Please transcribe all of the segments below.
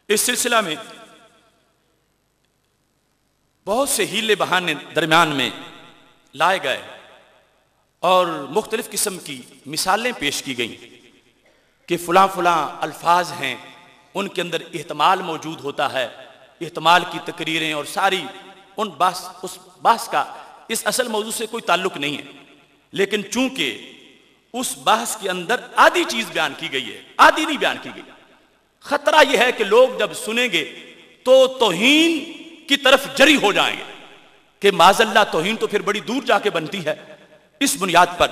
اس سلسلہ میں بہت سے ہیلے بہانے درمیان میں لائے گئے اور مختلف قسم کی مثالیں پیش کی گئیں کہ فلاں فلاں الفاظ ہیں، ان کے اندر احتمال موجود ہوتا ہے، احتمال کی تقریریں اور ساری اس بحث کا اس اصل موضوع سے کوئی تعلق نہیں ہے، لیکن چونکہ اس بحث کے اندر آدھی چیز بیان کی گئی ہے، آدھی نہیں بیان کی گئی، خطرہ یہ ہے کہ لوگ جب سنیں گے تو توہین کی طرف جری ہو جائیں گے کہ معاذ اللہ توہین تو پھر بڑی دور جا کے بنتی ہے۔ اس بنیاد پر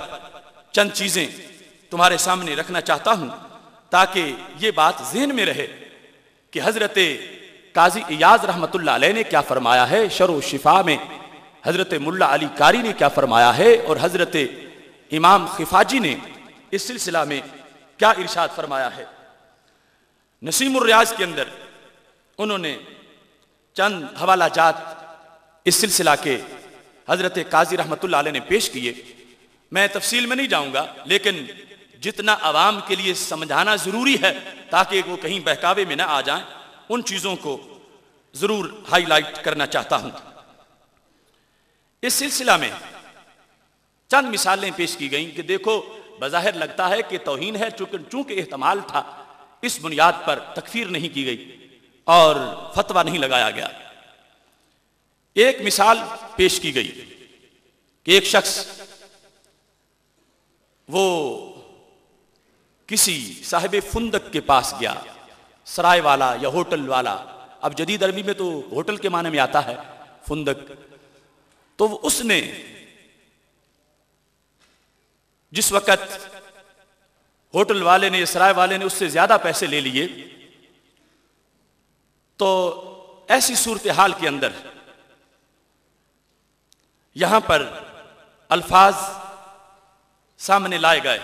چند چیزیں تمہارے سامنے رکھنا چاہتا ہوں تاکہ یہ بات ذہن میں رہے کہ حضرت قاضی ایاز رحمت اللہ علیہ نے کیا فرمایا ہے، شرح و شفا میں حضرت ملا علی قاری نے کیا فرمایا ہے، اور حضرت امام خفاجی نے اس سلسلہ میں کیا ارشاد فرمایا ہے۔ نسیم الریاض کے اندر انہوں نے چند حوالہ جات اس سلسلہ کے حضرت قاضی رحمت اللہ علیہ نے پیش کیے، میں تفصیل میں نہیں جاؤں گا، لیکن جتنا عوام کے لیے سمجھانا ضروری ہے تاکہ وہ کہیں بہکاوے میں نہ آ جائیں، ان چیزوں کو ضرور ہائی لائٹ کرنا چاہتا ہوں۔ اس سلسلہ میں چند مثالیں پیش کی گئیں کہ دیکھو بظاہر لگتا ہے کہ توہین ہے، چونکہ احتمال تھا، اس بنیاد پر تکفیر نہیں کی گئی اور فتویٰ نہیں لگایا گیا۔ ایک مثال پیش کی گئی کہ ایک شخص وہ کسی صاحب فندق کے پاس گیا، سرائے والا یا ہوٹل والا، اب جدید عربی میں تو ہوٹل کے معنی میں آتا ہے فندق، تو اس نے جس وقت ہوٹل والے نے، سرائے والے نے اس سے زیادہ پیسے لے لیے، تو ایسی صورتحال کے اندر یہاں پر الفاظ سامنے لائے گئے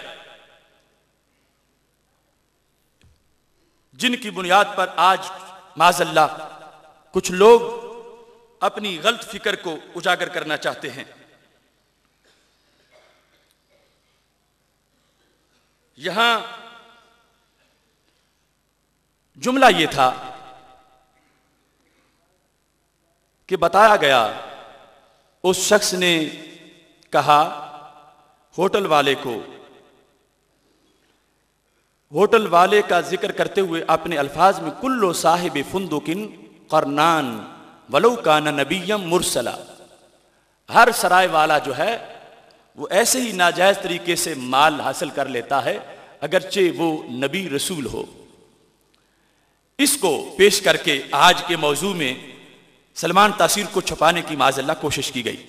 جن کی بنیاد پر آج معاذ اللہ کچھ لوگ اپنی غلط فکر کو اجاگر کرنا چاہتے ہیں۔ یہاں جملہ یہ تھا کہ بتایا گیا، اس شخص نے کہا ہوٹل والے کو، ہوٹل والے کا ذکر کرتے ہوئے اپنے الفاظ میں کلو صاحب فندقن قرنان ولو کان نبیا مرسلا، ہر سرائے والا جو ہے وہ ایسے ہی ناجائز طریقے سے مال حاصل کر لیتا ہے اگرچہ وہ نبی رسول ہو۔ اس کو پیش کر کے آج کے موضوع میں سلمان تاثیر کو چھپانے کی معاذ اللہ کوشش کی گئی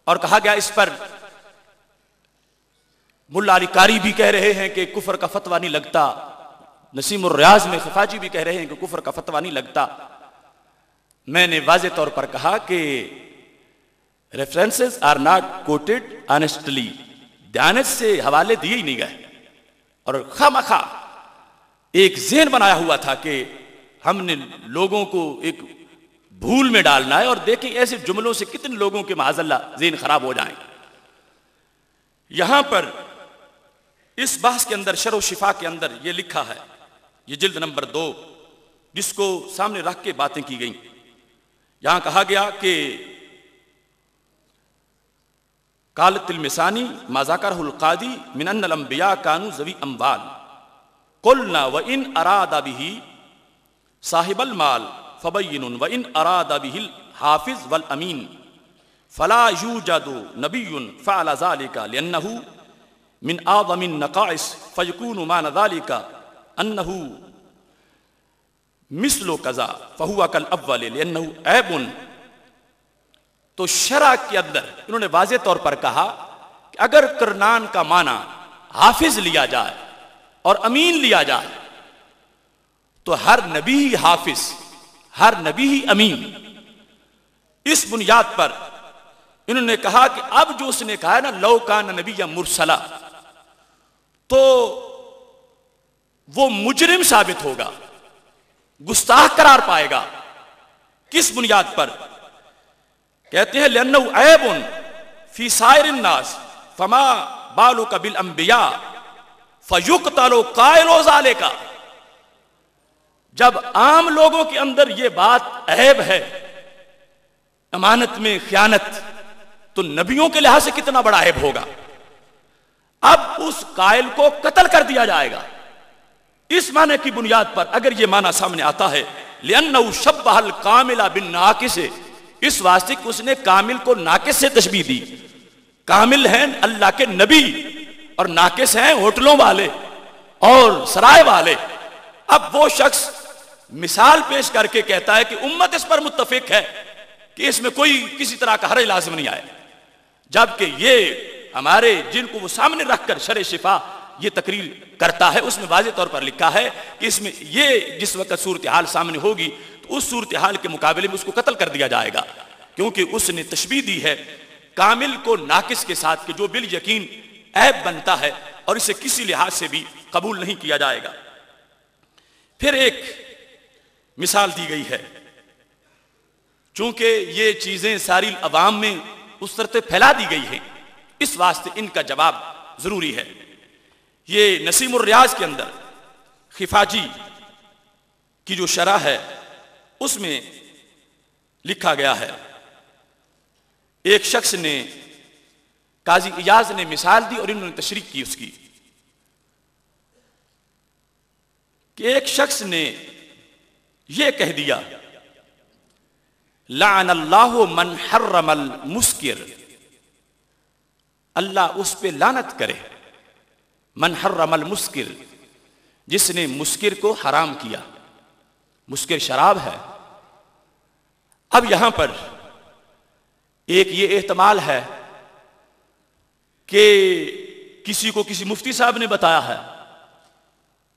اور کہا گیا اس پر ملا علی قاری بھی کہہ رہے ہیں کہ کفر کا فتویٰ نہیں لگتا، نسیم الریاض میں خفاجی بھی کہہ رہے ہیں کہ کفر کا فتویٰ نہیں لگتا۔ میں نے واضح طور پر کہا کہ references are not quoted honestly, دیانت سے حوالے دیے ہی نہیں گئے، اور خامخواہ ایک ذہن بنایا ہوا تھا کہ ہم نے لوگوں کو ایک بھول میں ڈالنا ہے، اور دیکھیں ایسے جملوں سے کتنے لوگوں کے معاذ اللہ ذہن خراب ہو جائیں۔ یہاں پر اس بحث کے اندر شرح و شفا کے اندر یہ لکھا ہے، یہ جلد نمبر 2 جس کو سامنے رکھ کے باتیں کی گئیں، یہاں کہا گیا کہ قالت المسانی ما ذکرہ القاضی من ان الانبیاء کانوا ذوی اموال قلنا وان اراد به صاحب المال فبین وان اراد به الحافظ والامین فلا یوجد نبی فعل ذلك لانه من اعظم النقائص فیکون معنى ذلك انه مثل کذا فهو کالاول لانه عیب۔ تو شرع کے اندر انہوں نے واضح طور پر کہا کہ اگر کرنان کا معنی حافظ لیا جائے اور امین لیا جائے تو ہر نبی ہی حافظ، ہر نبی ہی امین۔ اس بنیاد پر انہوں نے کہا کہ اب جو اس نے کہا ہے نا لو کان نبی مرسلا، تو وہ مجرم ثابت ہوگا، گستاخ قرار پائے گا۔ کس بنیاد پر؟ کہتے ہیں لأنه عیب فی سائر الناس فما بالک بالانبیاء فیقتل قائل ذلک، جب عام لوگوں کے اندر یہ بات عیب ہے امانت میں خیانت، تو نبیوں کے لحاظ سے کتنا بڑا عیب ہوگا۔ اب اس قائل کو قتل کر دیا جائے گا اس معنی کی بنیاد پر، اگر یہ معنی سامنے آتا ہے لِأَنَّهُ شَبَّهَ الْكَامِلَ بِالنَّاقِصِ، اس واسطے کہ اس نے کامل کو ناقص سے تشبیہ دی۔ کامل ہیں اللہ کے نبی اور ناقص ہیں ہوٹلوں والے اور سرائے والے۔ اب وہ شخص مثال پیش کر کے کہتا ہے کہ امت اس پر متفق ہے کہ اس میں کوئی کسی طرح کا حرج لازم نہیں آئے، جبکہ یہ ہمارے جن کو وہ سامنے رکھ کر شرع شفا یہ تقریر کرتا ہے اس میں واضح طور پر لکھا ہے کہ اس میں یہ جس وقت صورتحال سامنے ہوگی تو اس صورتحال کے مقابلے میں اس کو قتل کر دیا جائے گا، کیونکہ اس نے تشبیہ دی ہے کامل کو ناقص کے ساتھ کہ جو بالیقین عیب بنتا ہے اور اسے کسی لحاظ سے بھی قبول نہیں کیا جائے گا۔ پھر ایک مثال دی گئی ہے، چونکہ یہ چیزیں ساری عوام میں اس طرح پھیلا دی گئی ہیں، اس واسطے ان کا جواب ضروری ہے۔ یہ نسیم الریاض کے اندر خفاجی کی جو شرح ہے اس میں لکھا گیا ہے، ایک شخص نے قاضی ایاز نے مثال دی اور انہوں نے تشریح کی اس کی، کہ ایک شخص نے یہ کہہ دیا لعن اللہ من حرم المسکر، اللہ اس پہ لعنت کرے، من حرم المسکر، جس نے مسکر کو حرام کیا۔ مسکر شراب ہے۔ اب یہاں پر ایک یہ احتمال ہے کہ کسی کو کسی مفتی صاحب نے بتایا ہے،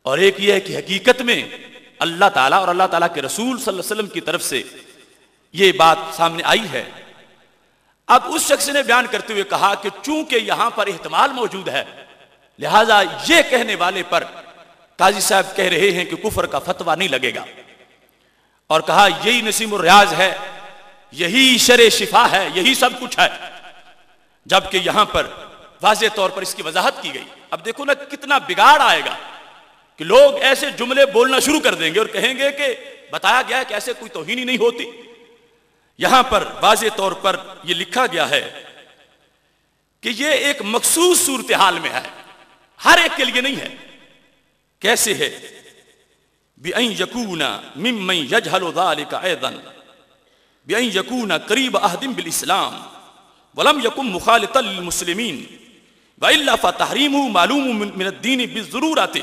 اور ایک یہ ہے کہ حقیقت میں اللہ تعالیٰ اور اللہ تعالیٰ کے رسول صلی اللہ علیہ وسلم کی طرف سے یہ بات سامنے آئی ہے۔ اب اس شخص نے بیان کرتے ہوئے کہا کہ چونکہ یہاں پر احتمال موجود ہے لہذا یہ کہنے والے پر قاضی صاحب کہہ رہے ہیں کہ کفر کا فتویٰ نہیں لگے گا، اور کہا یہی نسیم الریاض ہے، یہی شرع شفا ہے، یہی سب کچھ ہے، جبکہ یہاں پر واضح طور پر اس کی وضاحت کی گئی۔ اب دیکھو نا کتنا بگاڑ آئے گا کہ لوگ ایسے جملے بولنا شروع کر دیں گے اور کہیں گے کہ بتایا گیا ہے کہ ایسے کوئی توہین ہی نہیں ہوتی۔ یہاں پر واضح طور پر یہ لکھا گیا ہے کہ یہ ایک مخصوص صورتحال میں ہے، ہر ایک کے لیے نہیں ہے۔ کیسے ہے؟ بِأَن يَكُونَ مِمَّن يَجْهَلُ ذَلِكَ أَيْضًا بِأَن يَكُونَ قَرِيبَ عَهْدٍ بِالْإِسْلَامِ وَلَمْ يَكُنْ مُخَالِطًا لِلْمُسْلِمِينَ وَإِلَّا فَتَحْرِيمُهُ مَعْلُومٌ مِنَ الدِّينِ بِالضُّرُورَةِ،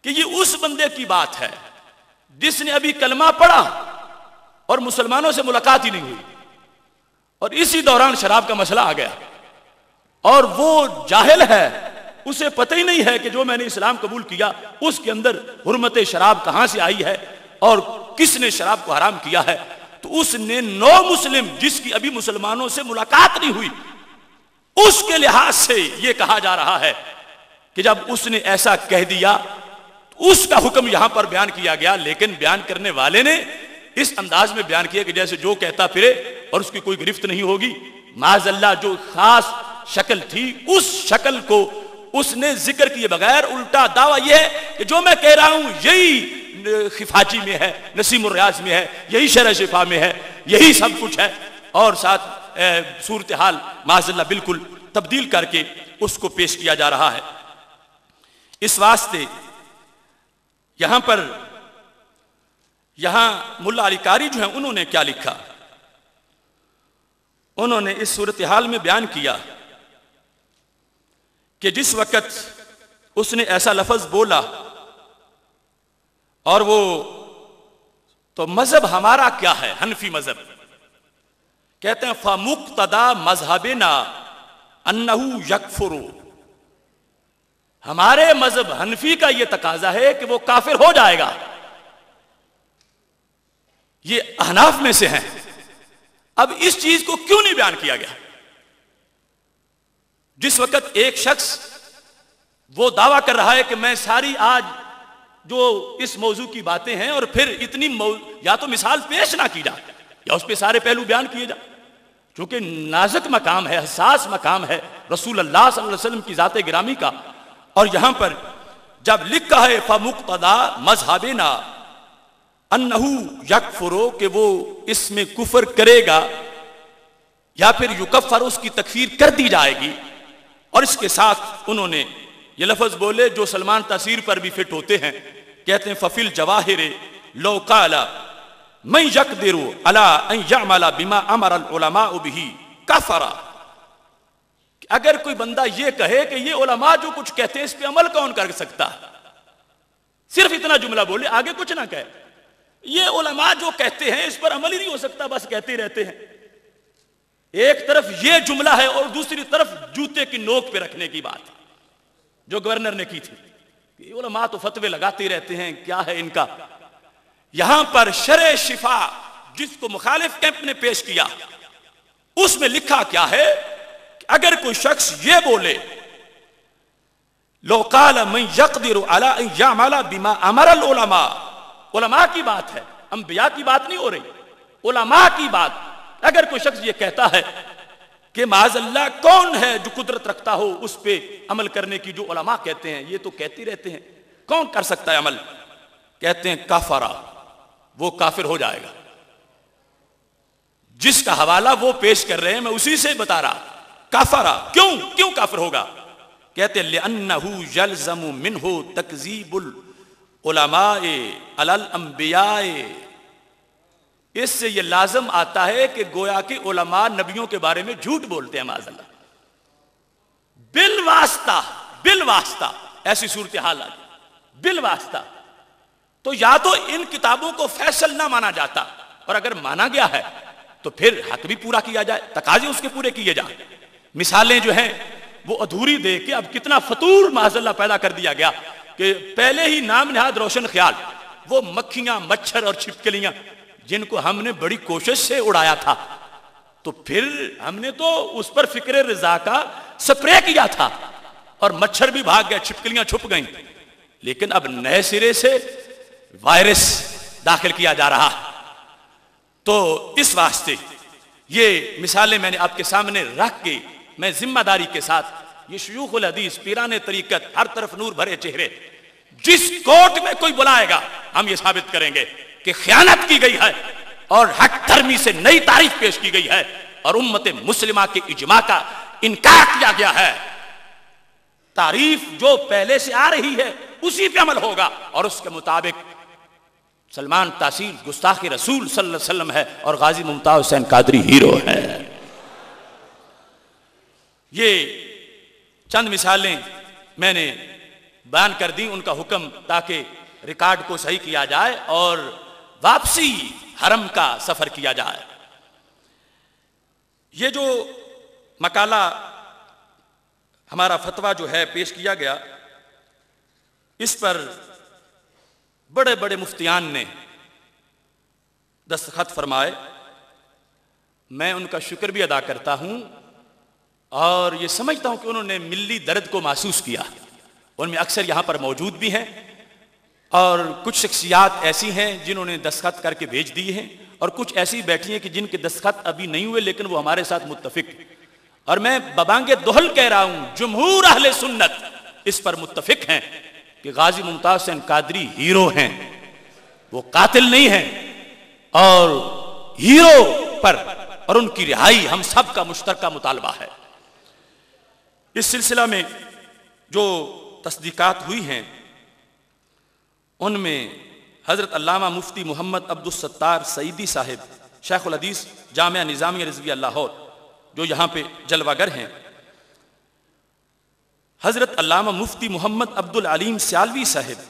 کہ یہ اس بندے کی بات ہے جس نے ابھی کلمہ پڑھا اور مسلمانوں سے ملاقات ہی نہیں ہوئی، اور اسی دوران شراب کا مسئلہ آ گیا، اور وہ جاہل ہے، اسے پتہ ہی نہیں ہے کہ جو میں نے اسلام قبول کیا اس کے اندر حرمت شراب کہاں سے آئی ہے اور کس نے شراب کو حرام کیا ہے، تو اس نے نو مسلم جس کی ابھی مسلمانوں سے ملاقات نہیں ہوئی اس کے لحاظ سے یہ کہا جا رہا ہے کہ جب اس نے ایسا کہہ دیا تو اس کا حکم یہاں پر بیان کیا گیا، لیکن بیان کرنے والے نے اس انداز میں بیان کیا کہ جیسے جو کہتا پھرے اور اس کی کوئی گرفت نہیں ہوگی۔ معاذ اللہ جو خاص شکل تھی اس شکل کو اس نے ذکر کیے بغیر الٹا دعویٰ یہ ہے کہ جو میں کہہ رہا ہوں یہی خفاجی میں ہے، نسیم الریاض میں ہے، یہی شرع شفا میں ہے، یہی سب کچھ ہے، اور ساتھ صورتحال معاذ اللہ بالکل تبدیل کر کے اس کو پیش کیا جا رہا ہے۔ اس واسطے یہاں پر ملا علی قاری جو ہیں انہوں نے کیا لکھا، انہوں نے اس صورتحال میں بیان کیا کہ جس وقت اس نے ایسا لفظ بولا اور وہ تو مذہب ہمارا کیا ہے، حنفی مذہب، کہتے ہیں فَمُقْتَدَى مَذْهَبِنَا أَنَّهُ يَكْفُرُ، ہمارے مذہب حنفی کا یہ تقاضا ہے کہ وہ کافر ہو جائے گا۔ یہ احناف میں سے ہیں۔ اب اس چیز کو کیوں نہیں بیان کیا گیا؟ جس وقت ایک شخص وہ دعویٰ کر رہا ہے کہ میں ساری آج جو اس موضوع کی باتیں ہیں اور پھر اتنی یا تو مثال پیش نہ کی جائے یا اس پہ سارے پہلو بیان کیے جائے، چونکہ نازک مقام ہے، حساس مقام ہے رسول اللہ صلی اللہ علیہ وسلم کی ذات گرامی کا، اور یہاں پر جب لکھا ہے فَمُقْتَدَى مَذْهَبِنَا انہو یکفرو کہ وہ اس میں کفر کرے گا، یا پھر یکفر اس کی تکفیر کر دی جائے گی. اور اس کے ساتھ انہوں نے یہ لفظ بولے جو سلمان تاثیر پر بھی فٹ ہوتے ہیں. کہتے ہیں ففل جواہر لو قال من یقدر علی ان یعمل بما امر العلماء به کفر. اگر کوئی بندہ یہ کہے کہ یہ علماء جو کچھ کہتے ہیں اس پہ عمل کون کر سکتا ہے، صرف اتنا جملہ بولے آگے کچھ نہ کہے، یہ علماء جو کہتے ہیں اس پر عمل ہی نہیں ہو سکتا، بس کہتے ہی رہتے ہیں. ایک طرف یہ جملہ ہے اور دوسری طرف جوتے کی نوک پہ رکھنے کی بات جو گورنر نے کی تھی. یہ علماء تو فتوے لگاتے رہتے ہیں، کیا ہے ان کا. یہاں پر شرع شفا جس کو مخالف کیمپ نے پیش کیا اس میں لکھا کیا ہے کہ اگر کوئی شخص یہ بولے لو قال من یقدر علی ان یعمل بما امر العلماء، علماء کی بات ہے، انبیاء کی بات نہیں ہو رہی، علماء کی بات. اگر کوئی شخص یہ کہتا ہے کہ معاذ اللہ کون ہے جو قدرت رکھتا ہو اس پہ عمل کرنے کی جو علماء کہتے ہیں، یہ تو کہتے ہی رہتے ہیں، کون کر سکتا ہے عمل؟ کہتے ہیں کافرہ، وہ کافر ہو جائے گا. جس کا حوالہ وہ پیش کر رہے ہیں میں اسی سے بتا رہا. کافرہ کیوں کافر ہوگا؟ کہتے ہیں لِأَنَّهُ يَلْزَمُ مِنْهُ تَكْذِيبُ الْعُلَمَاءِ عَلَى الْأَنْبِيَاءِ. اس سے یہ لازم آتا ہے کہ گویا کہ علماء نبیوں کے بارے میں جھوٹ بولتے ہیں معاذ اللہ، بالواسطہ ایسی صورتحال آ گئی بالواسطہ. تو یا تو ان کتابوں کو فیصل نہ مانا جاتا، اور اگر مانا گیا ہے تو پھر حق بھی پورا کیا جائے، تقاضے اس کے پورے کیے جائیں. مثالیں جو ہیں وہ ادھوری دے کے اب کتنا فطور معاذ اللہ پیدا کر دیا گیا کہ پہلے ہی نام نہاد روشن خیال، وہ مکھیاں مچھر اور چھپکلیاں جن کو ہم نے بڑی کوشش سے اڑایا تھا، تو پھر ہم نے تو اس پر فکر رضا کا سپرے کیا تھا اور مچھر بھی بھاگ گئے، چھپکلیاں چھپ گئیں. لیکن اب نئے سرے سے وائرس داخل کیا جا رہا. تو اس واسطے یہ مثالیں میں نے آپ کے سامنے رکھ کے میں ذمہ داری کے ساتھ یہ شیوخ الحدیث پیران طریقت ہر طرف نور بھرے چہرے جس کوٹ میں کوئی بلائے گا ہم یہ ثابت کریں گے کہ خیانت کی گئی ہے اور حق ترمی سے نئی تعریف پیش کی گئی ہے اور امت مسلمہ کے اجماع کا انکار کیا گیا ہے. تعریف جو پہلے سے آ رہی ہے اسی پہ عمل ہوگا اور اس کے مطابق سلمان تاثیر گستاخ رسول صلی اللہ علیہ وسلم ہے اور غازی ممتاز حسین قادری ہیرو ہے. یہ چند مثالیں میں نے بیان کر دی ان کا حکم تاکہ ریکارڈ کو صحیح کیا جائے اور واپسی حرم کا سفر کیا جائے. یہ جو مقالہ ہمارا فتویٰ جو ہے پیش کیا گیا اس پر بڑے بڑے مفتیان نے دستخط فرمائے. میں ان کا شکر بھی ادا کرتا ہوں اور یہ سمجھتا ہوں کہ انہوں نے ملی درد کو محسوس کیا. ان میں اکثر یہاں پر موجود بھی ہیں اور کچھ شخصیات ایسی ہیں جنہوں نے دستخط کر کے بھیج دیے ہیں اور کچھ ایسی بیٹھی ہیں کہ جن کے دستخط ابھی نہیں ہوئے لیکن وہ ہمارے ساتھ متفق. اور میں ببانگ دہل کہہ رہا ہوں جمہور اہل سنت اس پر متفق ہیں کہ غازی ممتاز حسین قادری ہیرو ہیں، وہ قاتل نہیں ہیں اور ہیرو پر اور ان کی رہائی ہم سب کا مشترکہ مطالبہ ہے. اس سلسلہ میں جو تصدیقات ہوئی ہیں ان میں حضرت علامہ مفتی محمد عبدالستار سعیدی صاحب شیخ الحدیث جامعہ نظامیہ رضویہ لاہور جو یہاں پہ جلوہ گر ہیں، حضرت علامہ مفتی محمد عبدالعلیم سیالوی صاحب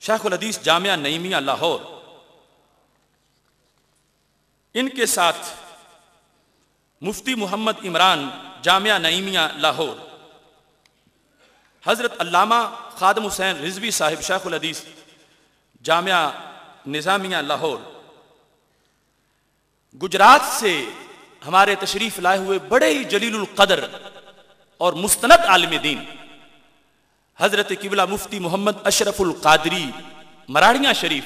شیخ الحدیث جامعہ نعیمیہ لاہور، ان کے ساتھ مفتی محمد عمران جامعہ نعیمیہ لاہور، حضرت علامہ خادم حسین رضوی صاحب شیخ الحدیث جامعہ نظامیہ لاہور. گجرات سے ہمارے تشریف لائے ہوئے بڑے ہی جلیل القدر اور مستند عالم دین حضرت قبلہ مفتی محمد اشرف القادری مراڑیاں شریف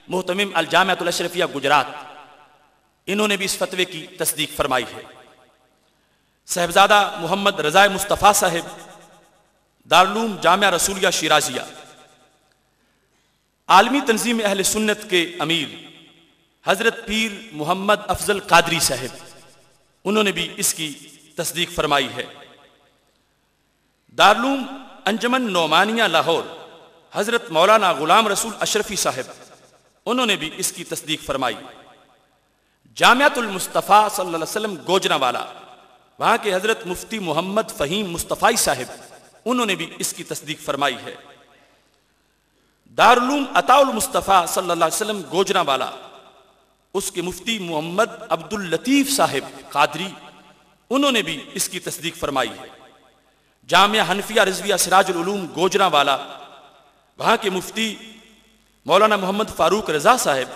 محتمم الجامعۃ الاشرفیہ گجرات، انہوں نے بھی اس فتوے کی تصدیق فرمائی ہے. صاحبزادہ محمد رضا مصطفیٰ صاحب دارالعلوم جامعہ رسولیہ شیرازیہ، عالمی تنظیم اہل سنت کے امیر حضرت پیر محمد افضل قادری صاحب، انہوں نے بھی اس کی تصدیق فرمائی ہے۔ دارالعلوم انجمن نعمانیہ لاہور حضرت مولانا غلام رسول اشرفی صاحب، انہوں نے بھی اس کی تصدیق فرمائی۔ جامعۃ المصطفیٰ صلی اللہ علیہ وسلم گوجرانوالا، وہاں کے حضرت مفتی محمد فہیم مصطفی صاحب، انہوں نے بھی اس کی تصدیق فرمائی ہے۔ دارالعلوم عطاء المصطفیٰ صلی اللہ علیہ وسلم گوجرانوالا، اس کے مفتی محمد عبد اللطیف صاحب قادری، انہوں نے بھی اس کی تصدیق فرمائی ہے۔ جامعہ حنفیہ رضویہ سراج العلوم گوجرانوالا، وہاں کے مفتی مولانا محمد فاروق رضا صاحب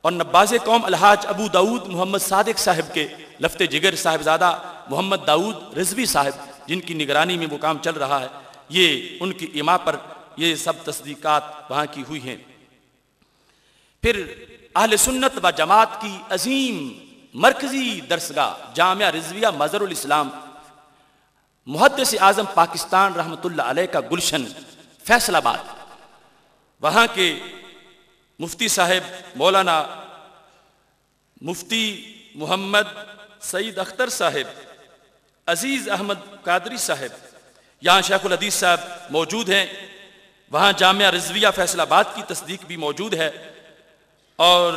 اور نباز قوم الحاج ابو داود محمد صادق صاحب کے لفت جگر صاحبزادہ محمد داود رضوی صاحب، جن کی نگرانی میں وہ کام چل رہا ہے، یہ ان کی ایما پر یہ سب تصدیقات وہاں کی ہوئی ہیں۔ پھر اہل سنت و جماعت کی عظیم مرکزی درسگاہ جامعہ رضویہ مظہر الاسلام، محدث اعظم پاکستان رحمۃ اللہ علیہ کا گلشن فیصل آباد، وہاں کے مفتی صاحب مولانا مفتی محمد سعید اختر صاحب، عزیز احمد قادری صاحب، یہاں شیخ الحدیث صاحب موجود ہیں، وہاں جامعہ رضویہ فیصل آباد کی تصدیق بھی موجود ہے، اور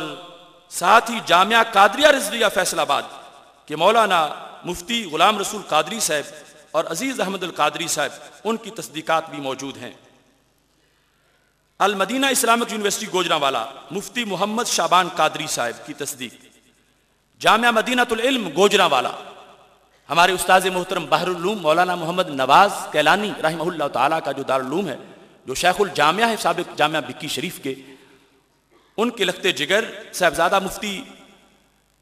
ساتھ ہی جامعہ قادریہ رضویہ فیصل آباد کے مولانا مفتی غلام رسول قادری صاحب اور عزیز احمد القادری صاحب، ان کی تصدیقات بھی موجود ہیں۔ المدینہ اسلامک یونیورسٹی گوجرانوالا، مفتی محمد شعبان قادری صاحب کی تصدیق۔ جامعہ مدینہ العلم گوجرانوالا، ہمارے استاذ محترم بحر العلوم مولانا محمد نواز کیلانی رحمہ اللہ تعالیٰ کا جو دارالعلوم ہے، جو شیخ الجامعہ ہے سابق جامعہ بکی شریف کے، ان کے لخت جگر صاحبزادہ مفتی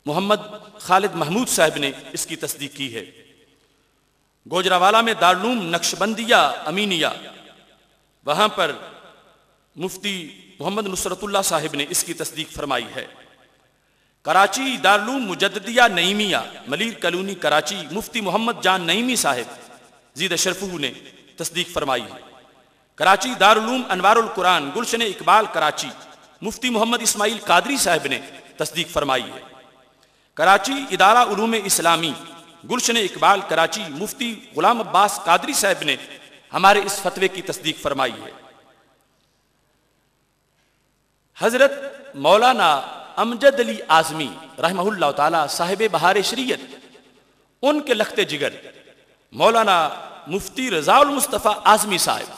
محمد خالد محمود صاحب نے اس کی تصدیق کی ہے۔ گوجرانوالا میں دارالعلوم نقشبندیہ امینیہ، وہاں پر مفتی محمد نصرت اللہ صاحب نے اس کی تصدیق فرمائی ہے۔ کراچی دارالعلوم مجددیہ نعیمیہ ملیر کالونی کراچی، مفتی محمد جان نعیمی صاحب زید شرفہ نے تصدیق فرمائی ہے۔ کراچی دارالعلوم انوار القرآن گلشن اقبال کراچی، مفتی محمد اسماعیل قادری صاحب نے تصدیق فرمائی ہے۔ کراچی ادارہ علوم اسلامی گلشن اقبال کراچی، مفتی غلام عباس قادری صاحب نے ہمارے اس فتوے کی تصدیق فرمائی ہے۔ حضرت مولانا امجد علی اعظمی رحمہ اللہ تعالی صاحب بہار شریعت، ان کے لخت جگر مولانا مفتی رضا المصطفیٰ اعظمی صاحب،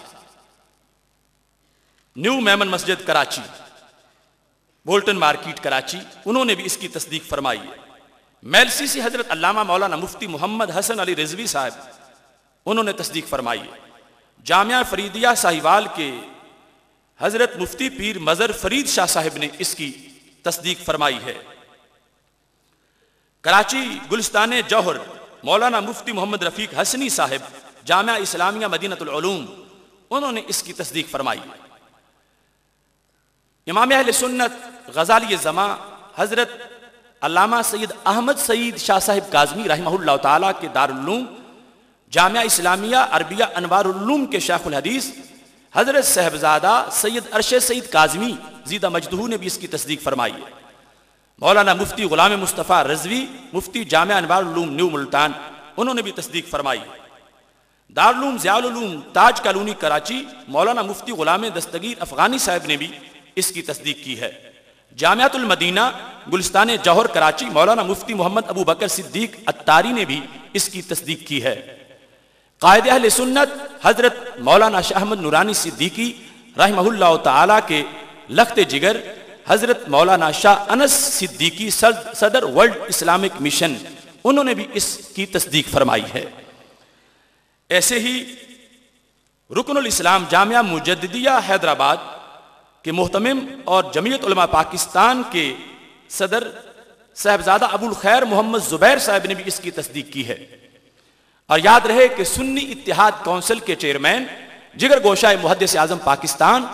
نیو میمن مسجد کراچی، بولٹن مارکیٹ کراچی، انہوں نے بھی اس کی تصدیق فرمائی ہے۔ میلسی سے حضرت علامہ مولانا مفتی محمد حسن علی رضوی صاحب، انہوں نے تصدیق فرمائی ہے۔ جامعہ فریدیہ ساہیوال کے حضرت مفتی پیر مظہر فرید شاہ صاحب نے اس کی تصدیق فرمائی ہے۔ کراچی گلستان جوہر مولانا مفتی محمد رفیق حسنی صاحب، جامعہ اسلامیہ مدینہ العلوم، انہوں نے اس کی تصدیق فرمائی ہے۔ امام اہل سنت غزالی زماں حضرت علامہ سید احمد سعید شاہ صاحب کاظمی رحمہ اللہ تعالیٰ کے دارالعلوم جامعہ اسلامیہ عربیہ انوار العلوم کے شیخ الحدیث حضرت صاحبزادہ سید ارشد سعید کاظمی زیدہ مجدہ نے بھی اس کی تصدیق فرمائی ہے۔ مولانا مفتی غلام مصطفیٰ رضوی، مفتی جامعہ انوار العلوم نیو ملتان، انہوں نے بھی تصدیق فرمائی ہے۔ دارالعلوم ضیاء العلوم تاج کالونی کراچی، مولانا مفتی غلام دستگیر افغانی صاحب نے بھی اس کی تصدیق کی ہے۔ جامعۃ المدینہ گلستان جوہر کراچی، مولانا مفتی محمد ابو بکر صدیق اتاری نے بھی اس کی تصدیق کی ہے۔ قائد اہل سنت حضرت مولانا شاہ احمد نورانی صدیقی رحمہ اللہ تعالی کے لخت جگر حضرت مولانا شاہ انس صدیقی صدر ورلڈ اسلامک مشن، انہوں نے بھی اس کی تصدیق فرمائی ہے۔ ایسے ہی رکن الاسلام جامعہ مجددیہ حیدرآباد کے محتمم اور جمعیت علماء پاکستان کے صدر صاحبزادہ ابو الخیر محمد زبیر صاحب نے بھی اس کی تصدیق کی ہے۔ اور یاد رہے کہ سنی اتحاد کونسل کے چیئرمین جگر گوشہ محدث اعظم پاکستان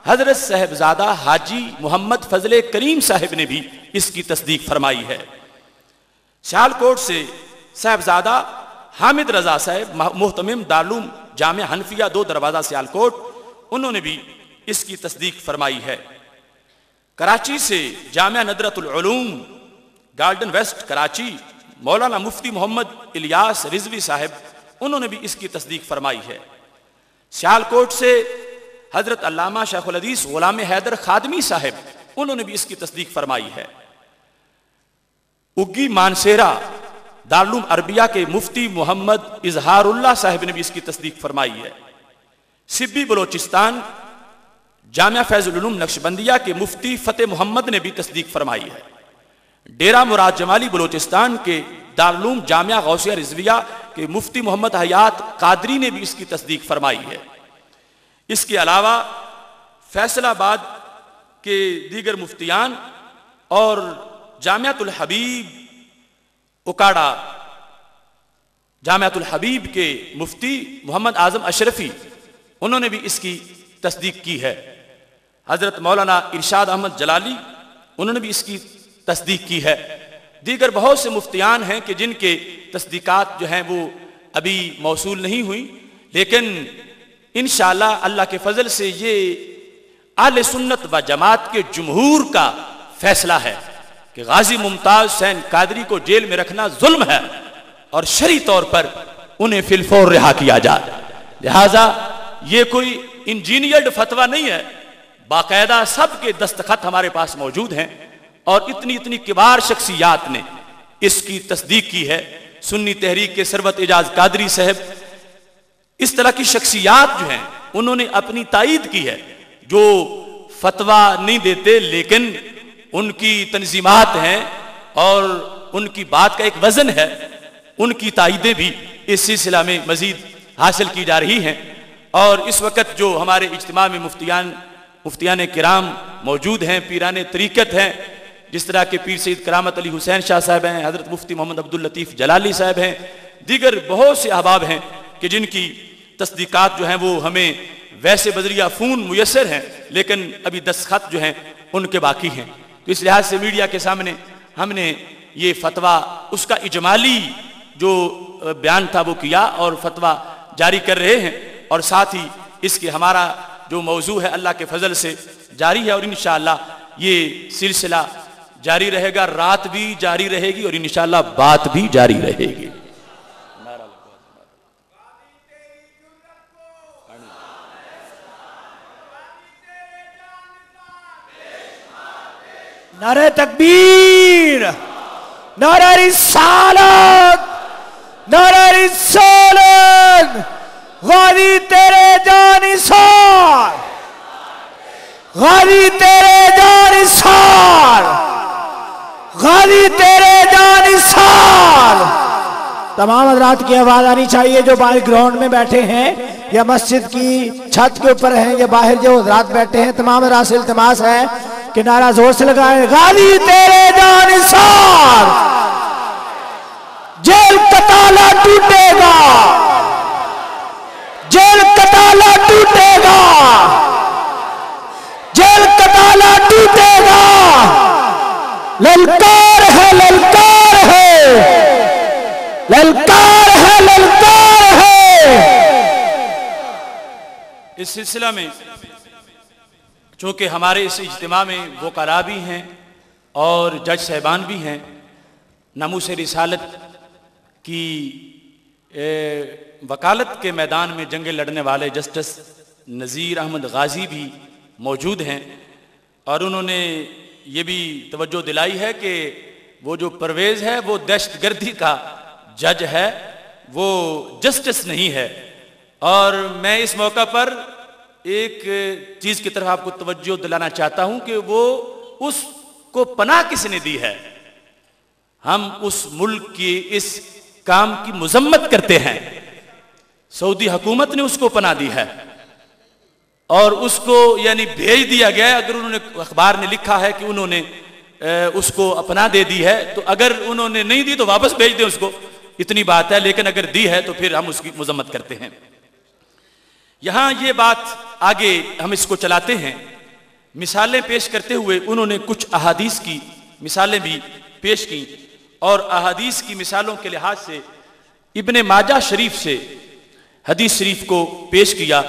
حضرت صاحبزادہ حاجی محمد فضل کریم صاحب نے بھی اس کی تصدیق فرمائی ہے۔ سیالکوٹ سے صاحبزادہ حامد رضا صاحب محتمم دارالعلوم جامعہ حنفیہ دو دروازہ سیالکوٹ، انہوں نے بھی اس کی تصدیق فرمائی ہے۔ کراچی سے جامعہ ندرۃ العلوم گارڈن ویسٹ کراچی مولانا مفتی محمد الیاس رضوی صاحب، انہوں نے بھی اس کی تصدیق فرمائی ہے۔ سیالکوٹ سے حضرت علامہ شیخ الحدیث غلام حیدر خادمی صاحب، انہوں نے بھی اس کی تصدیق فرمائی ہے۔ اگی مانسیرا دارالعلوم عربیہ کے مفتی محمد اظہار اللہ صاحب نے بھی اس کی تصدیق فرمائی ہے۔ سبی بلوچستان جامعہ فیض العلوم نقشبندیہ کے مفتی فتح محمد نے بھی تصدیق فرمائی ہے۔ ڈیرہ مراد جمالی بلوچستان کے دارالعلوم جامعہ غوثیہ رضویہ کے مفتی محمد حیات قادری نے بھی اس کی تصدیق فرمائی ہے۔ اس کے علاوہ فیصل آباد کے دیگر مفتیان اور جامعۃ الحبیب اکاڑا جامعۃ الحبیب کے مفتی محمد اعظم اشرفی، انہوں نے بھی اس کی تصدیق کی ہے۔ حضرت مولانا ارشاد احمد جلالی، انہوں نے بھی اس کی تصدیق کی ہے۔ دیگر بہت سے مفتیان ہیں کہ جن کے تصدیقات جو ہیں وہ ابھی موصول نہیں ہوئی، لیکن انشاءاللہ اللہ کے فضل سے یہ اہل سنت و جماعت کے جمہور کا فیصلہ ہے کہ غازی ممتاز حسین قادری کو جیل میں رکھنا ظلم ہے اور شرعی طور پر انہیں فی الفور رہا کیا جائے۔ لہذا یہ کوئی انجینئرڈ فتویٰ نہیں ہے، باقاعدہ سب کے دستخط ہمارے پاس موجود ہیں اور اتنی کبار شخصیات نے اس کی تصدیق کی ہے۔ سنی تحریک کے ثروت اعجاز قادری صاحب، اس طرح کی شخصیات جو ہیں انہوں نے اپنی تائید کی ہے، جو فتویٰ نہیں دیتے لیکن ان کی تنظیمات ہیں اور ان کی بات کا ایک وزن ہے، ان کی تائیدیں بھی اس سلسلہ میں مزید حاصل کی جا رہی ہیں۔ اور اس وقت جو ہمارے اجتماع میں مفتیان کرام موجود ہیں، پیران طریقت ہیں، جس طرح کے پیر سید کرامت علی حسین شاہ صاحب ہیں، حضرت مفتی محمد عبداللطیف جلالی صاحب ہیں، دیگر بہت سے احباب ہیں کہ جن کی تصدیقات جو ہیں وہ ہمیں ویسے بذریعہ فون میسر ہیں، لیکن ابھی دستخط جو ہیں ان کے باقی ہیں۔ تو اس لحاظ سے میڈیا کے سامنے ہم نے یہ فتویٰ اس کا اجمالی جو بیان تھا وہ کیا اور فتویٰ جاری کر رہے ہیں، اور ساتھ ہی اس کے ہمارا جو موضوع ہے اللہ کے فضل سے جاری ہے، اور انشاءاللہ یہ سلسلہ جاری رہے گا، رات بھی جاری رہے گی اور انشاءاللہ بات بھی جاری رہے گی۔ نعرہ تکبیر، نعرہ رسالت، نعرہ رسالت، غازی تیرے جانثار، غازی تیرے جانثار، غازی تیرے جانثار۔ تمام حضرات کی آواز آنی چاہیے جو باہر گراؤنڈ میں بیٹھے ہیں یا مسجد کی چھت کے اوپر ہیں یا باہر جو حضرات بیٹھے ہیں، تمام حضرات سے التماس ہے کہ نعرہ زور سے لگائیں، غازی تیرے جانثار۔ جیل کا تالا ٹوٹے گا، جیل کا تالا ٹوٹے گا، جیل کا تالا ٹوٹے گا۔ للکار ہے، للکار ہے، للکار ہے، للکار ہے۔ اس سلسلہ میں چونکہ ہمارے اس اجتماع میں وکلاء بھی ہیں اور جج صاحبان بھی ہیں، ناموس رسالت کی وکالت کے میدان میں جنگ لڑنے والے جسٹس نذیر احمد غازی بھی موجود ہیں، اور انہوں نے یہ بھی توجہ دلائی ہے کہ وہ جو پرویز ہے وہ دہشت گردی کا جج ہے، وہ جسٹس نہیں ہے۔ اور میں اس موقع پر ایک چیز کی طرف آپ کو توجہ دلانا چاہتا ہوں کہ وہ اس کو پناہ کس نے دی ہے۔ ہم اس ملک کی اس کام کی مذمت کرتے ہیں، سعودی حکومت نے اس کو پناہ دی ہے اور اس کو یعنی بھیج دیا گیا ہے۔ اگر انہوں نے اخبار نے لکھا ہے کہ انہوں نے اس کو پناہ دے دی ہے، تو اگر انہوں نے نہیں دی تو واپس بھیج دیں اس کو، اتنی بات ہے، لیکن اگر دی ہے تو پھر ہم اس کی مذمت کرتے ہیں۔ یہاں یہ بات آگے ہم اس کو چلاتے ہیں، مثالیں پیش کرتے ہوئے انہوں نے کچھ احادیث کی مثالیں بھی پیش کی، اور احادیث کی مثالوں کے لحاظ سے ابن ماجہ شریف سے حدیث شریف کو پیش کیا،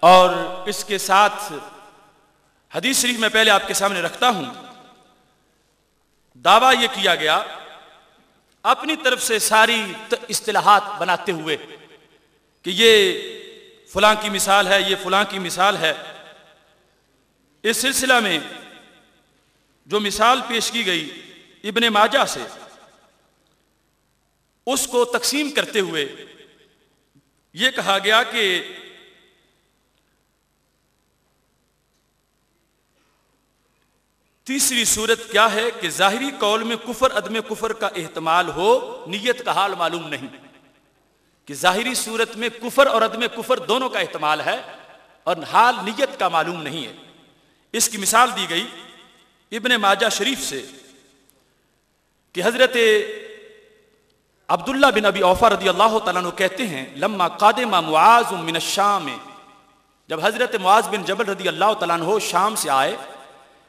اور اس کے ساتھ حدیث شریف میں پہلے آپ کے سامنے رکھتا ہوں. دعویٰ یہ کیا گیا اپنی طرف سے ساری اصطلاحات بناتے ہوئے کہ یہ فلاں کی مثال ہے، یہ فلاں کی مثال ہے. اس سلسلہ میں جو مثال پیش کی گئی ابن ماجہ سے، اس کو تقسیم کرتے ہوئے یہ کہا گیا کہ تیسری صورت کیا ہے کہ ظاہری قول میں کفر عدم کفر کا احتمال ہو، نیت کا حال معلوم نہیں. کہ ظاہری صورت میں کفر اور عدم کفر دونوں کا احتمال ہے اور حال نیت کا معلوم نہیں ہے. اس کی مثال دی گئی ابن ماجہ شریف سے کہ حضرت عبداللہ بن ابی اوفا رضی اللہ تعالیٰ عنہ کہتے ہیں لما قادم معاذ من الشام، جب حضرت معاذ بن جبل رضی اللہ تعالیٰ عنہ شام سے آئے،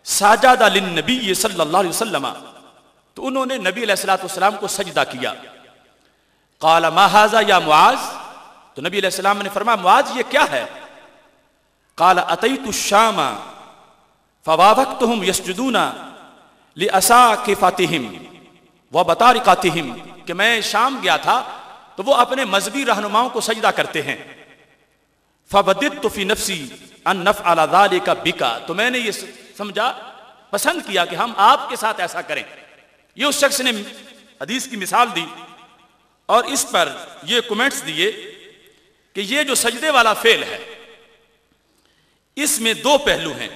سجد للنبی صلی اللہ علیہ وسلم، تو انہوں نے نبی علیہ الصلوۃ والسلام کو سجدہ کیا. قال ما ھذا یا معاذ، تو نبی علیہ السلام نے فرمایا معاذ یہ کیا ہے؟ قال اتیت الشام فوافقتهم يسجدون لأساقفتهم وبطارقاتهم، کہ میں شام گیا تھا تو وہ اپنے مذہبی رہنماؤں کو سجدہ کرتے ہیں. فوددت في نفسي ان نفعل ذلك بك، تو میں نے یہ سمجھا، پسند کیا کہ ہم آپ کے ساتھ ایسا کریں. یہ اس شخص نے حدیث کی مثال دی اور اس پر یہ کمنٹس دیے کہ یہ جو سجدے والا فعل ہے اس میں دو پہلو ہیں.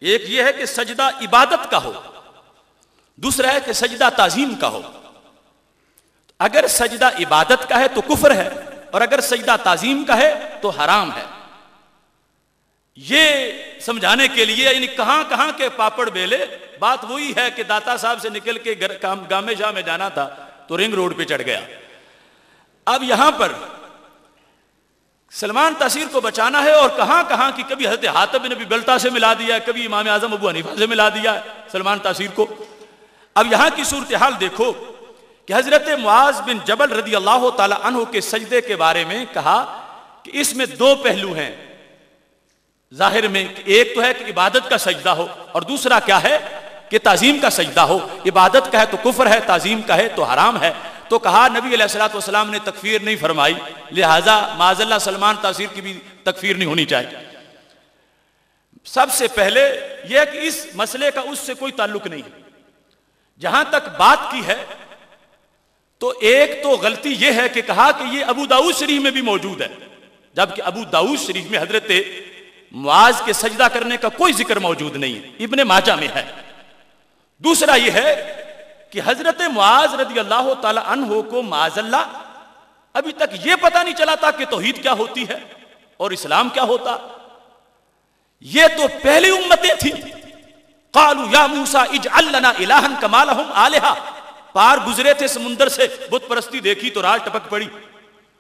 ایک یہ ہے کہ سجدہ عبادت کا ہو، دوسرا ہے کہ سجدہ تعظیم کا ہو. اگر سجدہ عبادت کا ہے تو کفر ہے، اور اگر سجدہ تعظیم کا ہے تو حرام ہے. یہ سمجھانے کے لیے یعنی کہاں کہاں کے پاپڑ بیلے، بات وہی ہے کہ داتا صاحب سے نکل کے گامے شاہ میں جانا تھا تو رنگ روڈ پہ چڑھ گیا. اب یہاں پر سلمان تاثیر کو بچانا ہے، اور کہاں کہاں کی کبھی حضرت حاتب بن ابی بلتہ سے ملا دیا ہے، کبھی امام اعظم ابو حنیفہ سے ملا دیا ہے سلمان تاثیر کو. اب یہاں کی صورتحال دیکھو کہ حضرت معاذ بن جبل رضی اللہ تعالی عنہ کے سجدے کے بارے میں کہا کہ اس میں دو پہلو ہیں ظاہر میں. ایک تو ہے کہ عبادت کا سجدہ ہو، اور دوسرا کیا ہے کہ تعظیم کا سجدہ ہو. عبادت کا ہے تو کفر ہے، تعظیم کا ہے تو حرام ہے. تو کہا نبی علیہ الصلوۃ والسلام نے تکفیر نہیں فرمائی، لہذا معاذ اللہ سلمان تاثیر کی بھی تکفیر نہیں ہونی چاہیے. سب سے پہلے یہ ہے کہ اس مسئلے کا اس سے کوئی تعلق نہیں. جہاں تک بات کی ہے تو ایک تو غلطی یہ ہے کہ کہا کہ یہ ابو داؤد شریف میں بھی موجود ہے، جبکہ ابو داؤد شریف میں حضرت معاذ کے سجدہ کرنے کا کوئی ذکر موجود نہیں ہے، ابن ماجہ میں ہے. دوسرا یہ ہے کہ حضرت معاذ رضی اللہ تعالی عنہ کو معاذ اللہ ابھی تک یہ پتہ نہیں چلا تھا کہ توحید کیا ہوتی ہے اور اسلام کیا ہوتا. یہ تو پہلی امتیں تھیں. قالوا یا موسیٰ اجعل لنا الہا کما لہم آلہہ، پار گزرے تھے سمندر سے، بت پرستی دیکھی تو راہ ٹپک پڑی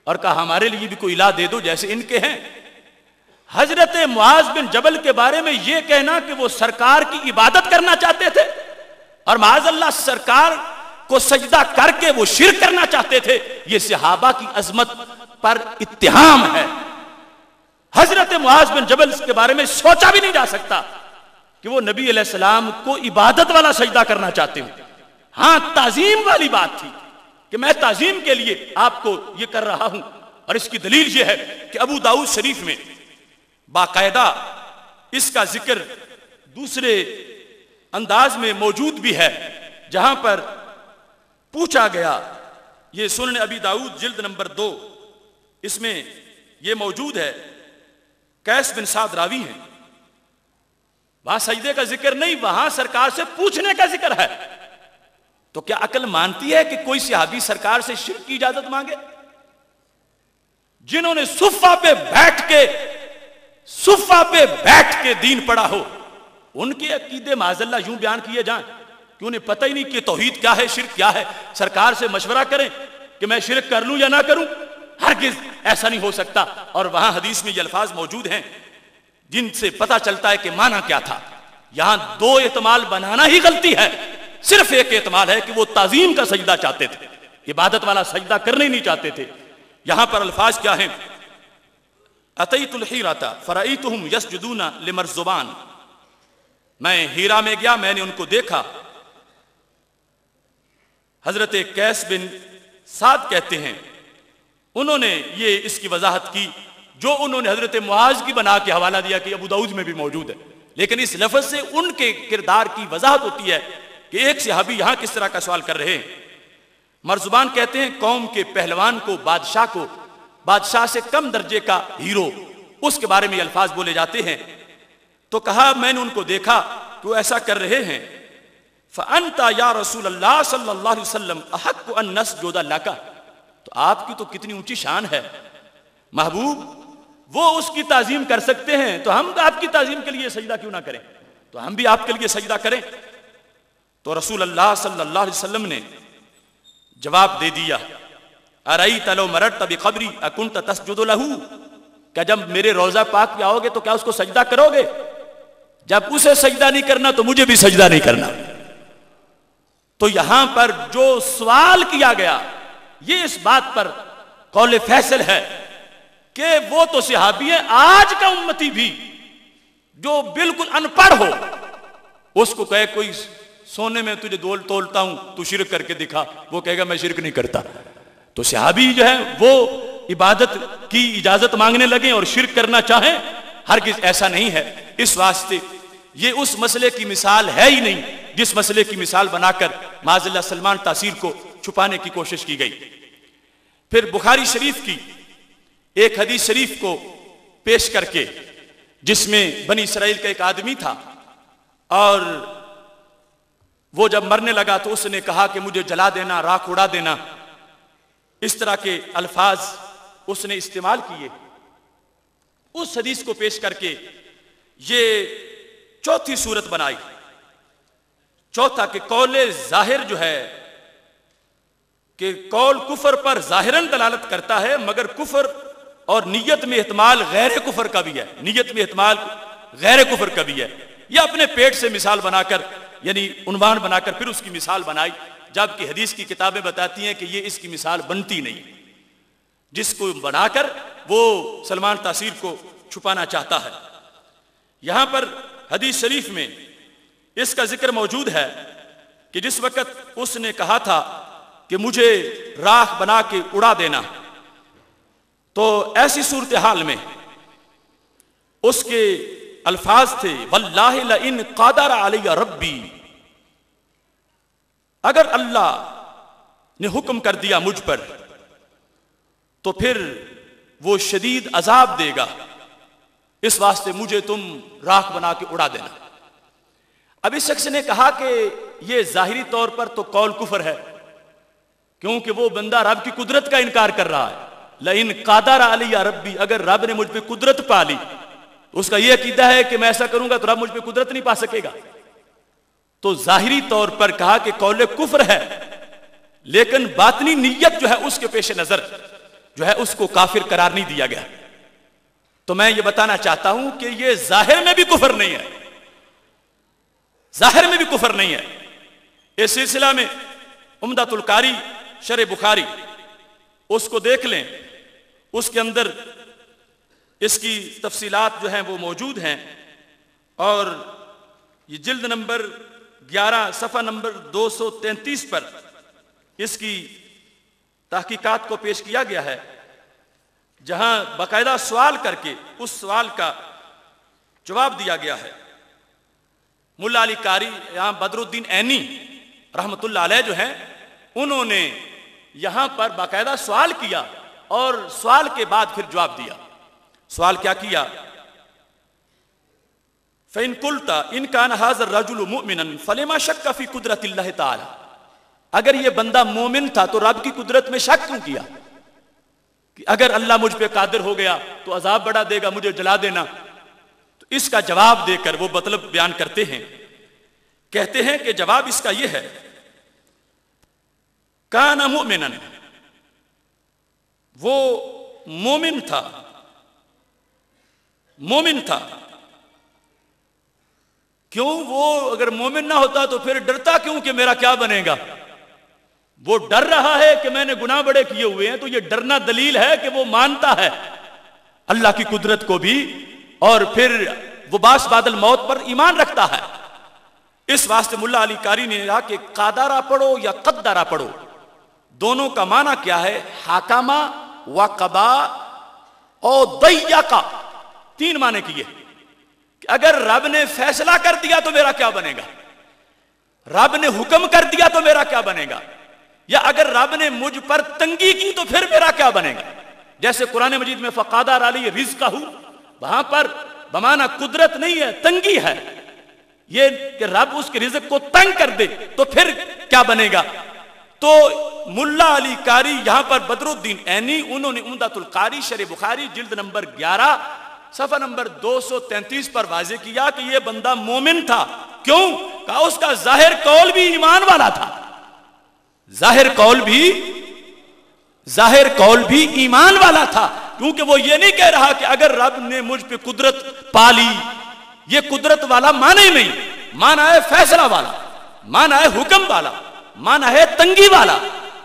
اور کہا ہمارے لیے بھی کوئی الہ دے دو جیسے ان کے ہیں. حضرت معاذ بن جبل کے بارے میں یہ کہنا کہ وہ سرکار کی عبادت کرنا چاہتے تھے اور معاذ اللہ سرکار کو سجدہ کر کے وہ شرک کرنا چاہتے تھے، یہ صحابہ کی عظمت پر اتہام ہے. حضرت معاذ بن جبل کے بارے میں سوچا بھی نہیں جا سکتا کہ وہ نبی علیہ السلام کو عبادت والا سجدہ کرنا چاہتے ہوں. ہاں تعظیم والی بات تھی کہ میں تعظیم کے لیے آپ کو یہ کر رہا ہوں، اور اس کی دلیل یہ ہے کہ ابو داؤد شریف میں باقاعدہ اس کا ذکر دوسرے انداز میں موجود بھی ہے، جہاں پر پوچھا گیا، یہ سنن ابی داؤد جلد نمبر 2 اس میں یہ موجود ہے. قیس بن سعد راوی ہیں، وہاں سجدے کا ذکر نہیں، وہاں سرکار سے پوچھنے کا ذکر ہے. تو کیا عقل مانتی ہے کہ کوئی صحابی سرکار سے شرک کی اجازت مانگے؟ جنہوں نے صفہ پہ بیٹھ کے دین پڑھا ہو، ان کے عقیدے معاذ اللہ یوں بیان کیے جائیں کہ انہیں پتہ ہی نہیں کہ توحید کیا ہے، شرک کیا ہے. سرکار سے مشورہ کریں کہ میں شرک کر لوں یا نہ کروں، ہرگز ایسا نہیں ہو سکتا. اور وہاں حدیث میں یہ الفاظ موجود ہیں جن سے پتہ چلتا ہے کہ معنی کیا تھا. یہاں دو احتمال بنانا ہی غلطی ہے. صرف ایک احتمال ہے کہ وہ تعظیم کا سجدہ چاہتے تھے، عبادت والا سجدہ کرنے نہیں چاہتے تھے. یہاں پر الفاظ کیا ہیں؟ اتیت الحیرۃ فرأیتہم یسجدون لمرزبان میں ہیرا میں گیا، میں نے ان کو دیکھا. حضرت قیس بن سعد کہتے ہیں انہوں نے یہ اس کی وضاحت کی جو انہوں نے حضرت معاذ کی بنا کے حوالہ دیا کہ ابو داؤد میں بھی موجود ہے، لیکن اس لفظ سے ان کے کردار کی وضاحت ہوتی ہے کہ ایک صحابی یہاں کس طرح کا سوال کر رہے ہیں. مرزبان کہتے ہیں قوم کے پہلوان کو بادشاہ سے کم درجے کا ہیرو، اس کے بارے میں یہ الفاظ بولے جاتے ہیں. تو کہا میں نے ان کو دیکھا کہ وہ ایسا کر رہے ہیں. فَأَنْتَ يَا رَسُولَ اللَّهِ صلی اللہ علیہ وسلم أَحَقُّ أَن نَسْجُدَ لَكَ. تو آپ کی تو کتنی اونچی شان ہے محبوب، وہ اس کی تعظیم کر سکتے ہیں تو ہم آپ کی تعظیم کے لیے سجدہ کیوں نہ کریں، تو ہم بھی آپ کے لیے سجدہ کریں. تو رسول اللہ صلی اللہ علیہ وسلم نے جواب دے دیا أَرَأَيْتَ لَوْ مَرَرْتَ بِقَبْرِي أَكُنْتَ تَسْجُدُ لَهُ. کہ جب میرے روضہ پاک پہ آؤ گے تو کیا اس کو سجدہ کرو گے؟ جب اسے سجدہ نہیں کرنا تو مجھے بھی سجدہ نہیں کرنا. تو یہاں پر جو سوال کیا گیا یہ اس بات پر قول فیصل ہے کہ وہ تو صحابی ہیں، آج کا امتی بھی جو بالکل ان پڑھ ہو اس کو کہے کوئی سونے میں تجھے تولتا ہوں تو شرک کر کے دکھا، وہ کہے گا میں شرک نہیں کرتا. تو صحابی جو ہے وہ عبادت کی اجازت مانگنے لگیں اور شرک کرنا چاہیں، ہرگز ایسا نہیں ہے. اس واسطے یہ اس مسئلے کی مثال ہے ہی نہیں جس مسئلے کی مثال بنا کر معاذ اللہ سلمان تاثیر کو چھپانے کی کوشش کی گئی. پھر بخاری شریف کی ایک حدیث شریف کو پیش کر کے جس میں بنی اسرائیل کا ایک آدمی تھا اور وہ جب مرنے لگا تو اس نے کہا کہ مجھے جلا دینا، راکھ اڑا دینا، اس طرح کے الفاظ اس نے استعمال کیے. اس حدیث کو پیش کر کے یہ چوتھی صورت بنائی. چوتھا کہ قول ظاہر جو ہے کہ قول کفر پر ظاہراً دلالت کرتا ہے مگر کفر اور نیت میں احتمال غیر کفر کا بھی ہے، نیت میں احتمال غیر کفر کا بھی ہے. یہ اپنے پیٹ سے مثال بنا کر یعنی عنوان بنا کر پھر اس کی مثال بنائی، جبکہ حدیث کی کتابیں بتاتی ہیں کہ یہ اس کی مثال بنتی نہیں. جس کو بنا کر وہ سلمان تاثیر کو چھپانا چاہتا ہے. یہاں پر حدیث شریف میں اس کا ذکر موجود ہے کہ جس وقت اس نے کہا تھا کہ مجھے راکھ بنا کے اڑا دینا، تو ایسی صورتحال میں اس کے الفاظ تھے واللہ لئن قادر علی ربی، اگر اللہ نے حکم کر دیا مجھ پر تو پھر وہ شدید عذاب دے گا، اس واسطے مجھے تم راکھ بنا کے اڑا دینا. اب اس شخص نے کہا کہ یہ ظاہری طور پر تو قول کفر ہے کیونکہ وہ بندہ رب کی قدرت کا انکار کر رہا ہے. لئن قادر علی ربی، اگر رب نے مجھ پہ قدرت پا لی تو اس کا یہ عقیدہ ہے کہ میں ایسا کروں گا تو رب مجھ پہ قدرت نہیں پا سکے گا. تو ظاہری طور پر کہا کہ قول کفر ہے، لیکن باطنی نیت جو ہے اس کے پیش نظر جو ہے اس کو کافر قرار نہیں دیا گیا. تو میں یہ بتانا چاہتا ہوں کہ یہ ظاہر میں بھی کفر نہیں ہے، ظاہر میں بھی کفر نہیں ہے. اس سلسلہ میں عمدۃ القاری شرح بخاری اس کو دیکھ لیں، اس کے اندر اس کی تفصیلات جو ہیں وہ موجود ہیں، اور یہ جلد نمبر 11 صفحہ نمبر 233 پر اس کی تحقیقات کو پیش کیا گیا ہے، جہاں باقاعدہ سوال کر کے اس سوال کا جواب دیا گیا ہے. ملا علی قاری یہاں بدر الدین عینی رحمت اللہ علیہ جو ہیں انہوں نے یہاں پر باقاعدہ سوال کیا اور سوال کے بعد پھر جواب دیا. سوال کیا کیا؟ فَإِن قُلْتَ إِن كَانَ هَذَا الرَّجُلُ مُؤْمِنًا فَلِمَا شَكَّ فِي قُدْرَةِ اللَّهِ تَعَالَى. اگر یہ بندہ مومن تھا تو رب کی قدرت میں شک کیوں کیا کہ اگر اللہ مجھ پہ قادر ہو گیا تو عذاب بڑھا دے گا، مجھے جلا دینا. تو اس کا جواب دے کر وہ مطلب بیان کرتے ہیں، کہتے ہیں کہ جواب اس کا یہ ہے کان مؤمنن، وہ مومن تھا، مومن تھا. کیوں؟ وہ اگر مومن نہ ہوتا تو پھر ڈرتا کیوں کہ میرا کیا بنے گا؟ وہ ڈر رہا ہے کہ میں نے گناہ بڑے کیے ہوئے ہیں، تو یہ ڈرنا دلیل ہے کہ وہ مانتا ہے اللہ کی قدرت کو بھی، اور پھر وہ باس بعد الموت پر ایمان رکھتا ہے. اس واسطے ملا علی قاری نے کہا کہ قادرہ پڑھو یا قدرہ پڑھو، دونوں کا معنی کیا ہے؟ حاکمہ و قبا اور ضیقہ، تین معنی کیے کہ اگر رب نے فیصلہ کر دیا تو میرا کیا بنے گا، رب نے حکم کر دیا تو میرا کیا بنے گا، یا اگر رب نے مجھ پر تنگی کی تو پھر میرا کیا بنے گا۔ جیسے قرآن مجید میں فقادر علی رزقہ، وہاں پر بمانا قدرت نہیں ہے، تنگی ہے، یہ کہ رب اس کے رزق کو تنگ کر دے تو پھر کیا بنے گا۔ تو ملا علی قاری یہاں پر بدر الدین عینی، انہوں نے عمدۃ القاری شرح بخاری جلد نمبر 11 صفحہ نمبر 233 پر واضح کیا کہ یہ بندہ مومن تھا۔ کیوں؟ کہا اس کا ظاہر قول بھی ایمان والا تھا، ظاہر قول بھی ایمان والا تھا، کیونکہ وہ یہ نہیں کہہ رہا کہ اگر رب نے مجھ پہ قدرت پالی، یہ قدرت والا معنی نہیں، معنی ہے فیصلہ والا، معنی ہے حکم والا، معنی ہے تنگی والا،